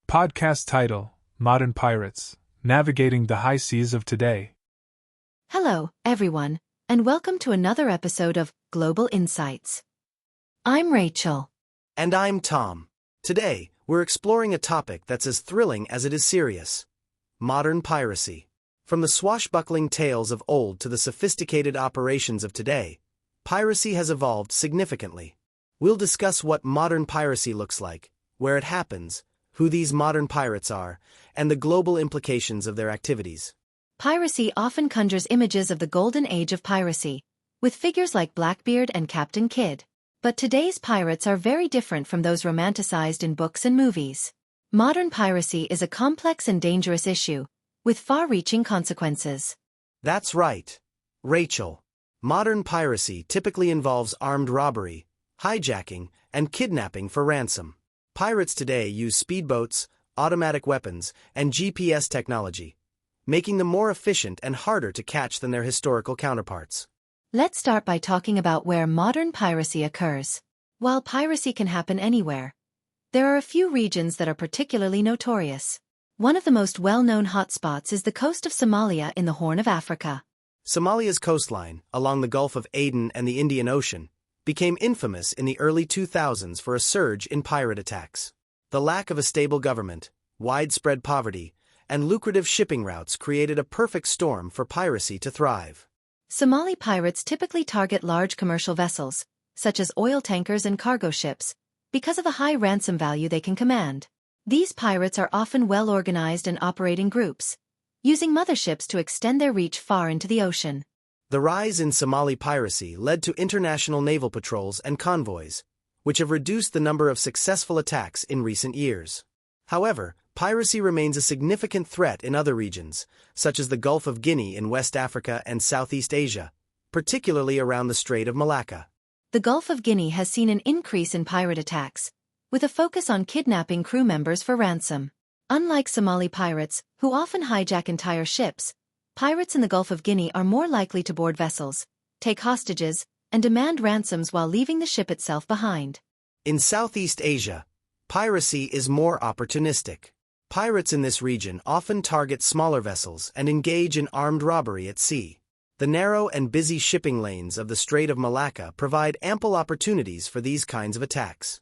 Podcast title: Modern Pirates, Navigating the High Seas of Today. Hello, everyone, and welcome to another episode of Global Insights. I'm Rachel. And I'm Tom. Today, we're exploring a topic that's as thrilling as it is serious: modern piracy. From the swashbuckling tales of old to the sophisticated operations of today, piracy has evolved significantly. We'll discuss what modern piracy looks like, where it happens, who these modern pirates are, and the global implications of their activities. Piracy often conjures images of the Golden Age of Piracy, with figures like Blackbeard and Captain Kidd. But today's pirates are very different from those romanticized in books and movies. Modern piracy is a complex and dangerous issue, with far-reaching consequences. That's right, Rachel. Modern piracy typically involves armed robbery, hijacking, and kidnapping for ransom. Pirates today use speedboats, automatic weapons, and GPS technology, making them more efficient and harder to catch than their historical counterparts. Let's start by talking about where modern piracy occurs. While piracy can happen anywhere, there are a few regions that are particularly notorious. One of the most well-known hotspots is the coast of Somalia in the Horn of Africa. Somalia's coastline, along the Gulf of Aden and the Indian Ocean, became infamous in the early 2000s for a surge in pirate attacks. The lack of a stable government, widespread poverty, and lucrative shipping routes created a perfect storm for piracy to thrive. Somali pirates typically target large commercial vessels, such as oil tankers and cargo ships, because of the high ransom value they can command. These pirates are often well-organized and operate in groups, using motherships to extend their reach far into the ocean. The rise in Somali piracy led to international naval patrols and convoys, which have reduced the number of successful attacks in recent years. However, piracy remains a significant threat in other regions, such as the Gulf of Guinea in West Africa and Southeast Asia, particularly around the Strait of Malacca. The Gulf of Guinea has seen an increase in pirate attacks, with a focus on kidnapping crew members for ransom. Unlike Somali pirates, who often hijack entire ships, pirates in the Gulf of Guinea are more likely to board vessels, take hostages, and demand ransoms while leaving the ship itself behind. In Southeast Asia, piracy is more opportunistic. Pirates in this region often target smaller vessels and engage in armed robbery at sea. The narrow and busy shipping lanes of the Strait of Malacca provide ample opportunities for these kinds of attacks.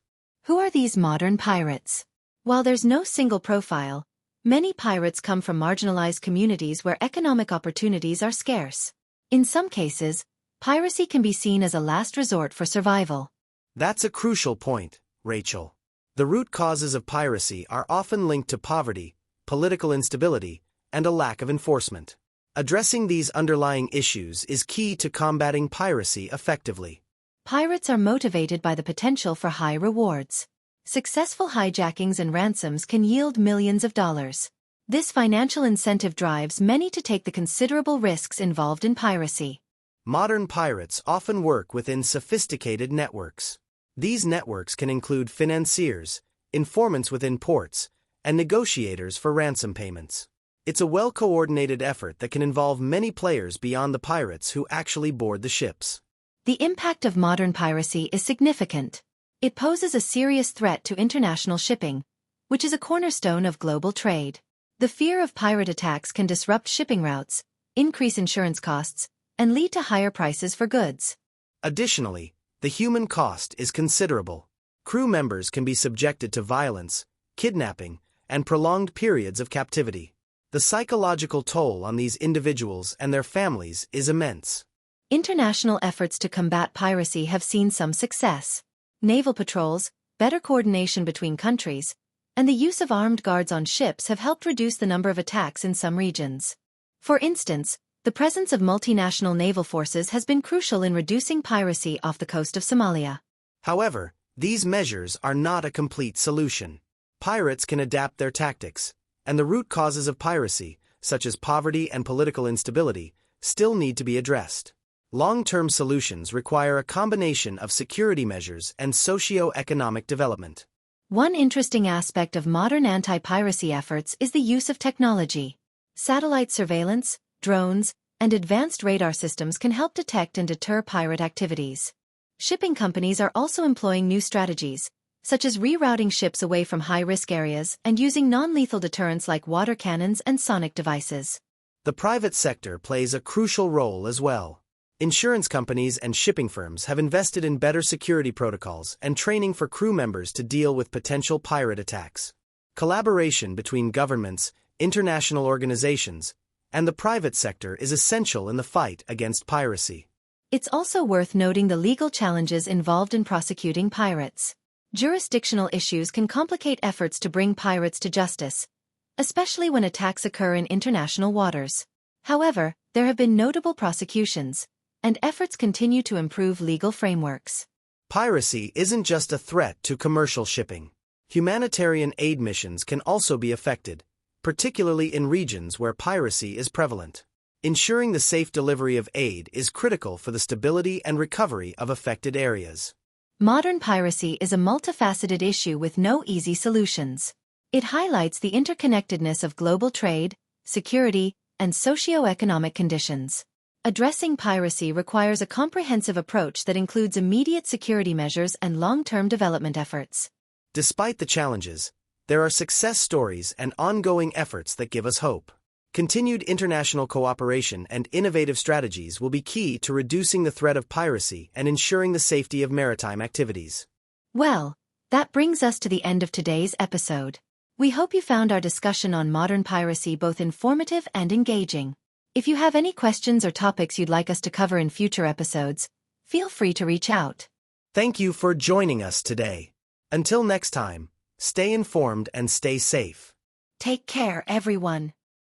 Who are these modern pirates? While there's no single profile, many pirates come from marginalized communities where economic opportunities are scarce. In some cases, piracy can be seen as a last resort for survival. That's a crucial point, Rachel. The root causes of piracy are often linked to poverty, political instability, and a lack of enforcement. Addressing these underlying issues is key to combating piracy effectively. Pirates are motivated by the potential for high rewards. Successful hijackings and ransoms can yield millions of dollars. This financial incentive drives many to take the considerable risks involved in piracy. Modern pirates often work within sophisticated networks. These networks can include financiers, informants within ports, and negotiators for ransom payments. It's a well-coordinated effort that can involve many players beyond the pirates who actually board the ships. The impact of modern piracy is significant. It poses a serious threat to international shipping, which is a cornerstone of global trade. The fear of pirate attacks can disrupt shipping routes, increase insurance costs, and lead to higher prices for goods. Additionally, the human cost is considerable. Crew members can be subjected to violence, kidnapping, and prolonged periods of captivity. The psychological toll on these individuals and their families is immense. International efforts to combat piracy have seen some success. Naval patrols, better coordination between countries, and the use of armed guards on ships have helped reduce the number of attacks in some regions. For instance, the presence of multinational naval forces has been crucial in reducing piracy off the coast of Somalia. However, these measures are not a complete solution. Pirates can adapt their tactics, and the root causes of piracy, such as poverty and political instability, still need to be addressed. Long-term solutions require a combination of security measures and socio-economic development. One interesting aspect of modern anti-piracy efforts is the use of technology. Satellite surveillance, drones, and advanced radar systems can help detect and deter pirate activities. Shipping companies are also employing new strategies, such as rerouting ships away from high-risk areas and using non-lethal deterrents like water cannons and sonic devices. The private sector plays a crucial role as well. Insurance companies and shipping firms have invested in better security protocols and training for crew members to deal with potential pirate attacks. Collaboration between governments, international organizations, and the private sector is essential in the fight against piracy. It's also worth noting the legal challenges involved in prosecuting pirates. Jurisdictional issues can complicate efforts to bring pirates to justice, especially when attacks occur in international waters. However, there have been notable prosecutions, and efforts continue to improve legal frameworks. Piracy isn't just a threat to commercial shipping. Humanitarian aid missions can also be affected, particularly in regions where piracy is prevalent. Ensuring the safe delivery of aid is critical for the stability and recovery of affected areas. Modern piracy is a multifaceted issue with no easy solutions. It highlights the interconnectedness of global trade, security, and socio-economic conditions. Addressing piracy requires a comprehensive approach that includes immediate security measures and long-term development efforts. Despite the challenges, there are success stories and ongoing efforts that give us hope. Continued international cooperation and innovative strategies will be key to reducing the threat of piracy and ensuring the safety of maritime activities. Well, that brings us to the end of today's episode. We hope you found our discussion on modern piracy both informative and engaging. If you have any questions or topics you'd like us to cover in future episodes, feel free to reach out. Thank you for joining us today. Until next time, stay informed and stay safe. Take care, everyone.